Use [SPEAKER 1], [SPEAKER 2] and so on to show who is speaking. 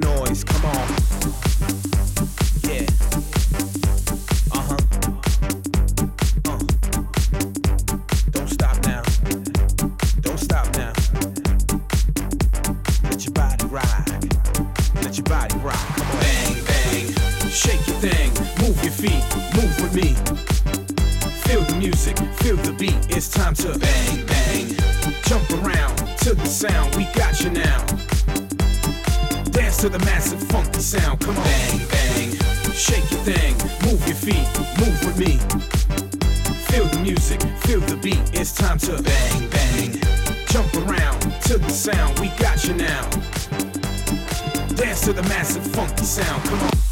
[SPEAKER 1] noise, come on. Yeah. Uh-huh. Don't stop now. Don't stop now. Let your body rock. Let your body rock. Come on. Bang, bang. Shake your thing. Move your feet. Move with me. Feel the music. Feel the beat. It's time to bang, bang. Jump around to the sound. We got you now. Dance to the massive funky sound. Come on. Bang, bang. Shake your thing. Move your feet. Move with me. Feel the music. Feel the beat. It's time to bang, bang. Jump around to the sound. We got you now. Dance to the massive funky sound. Come on.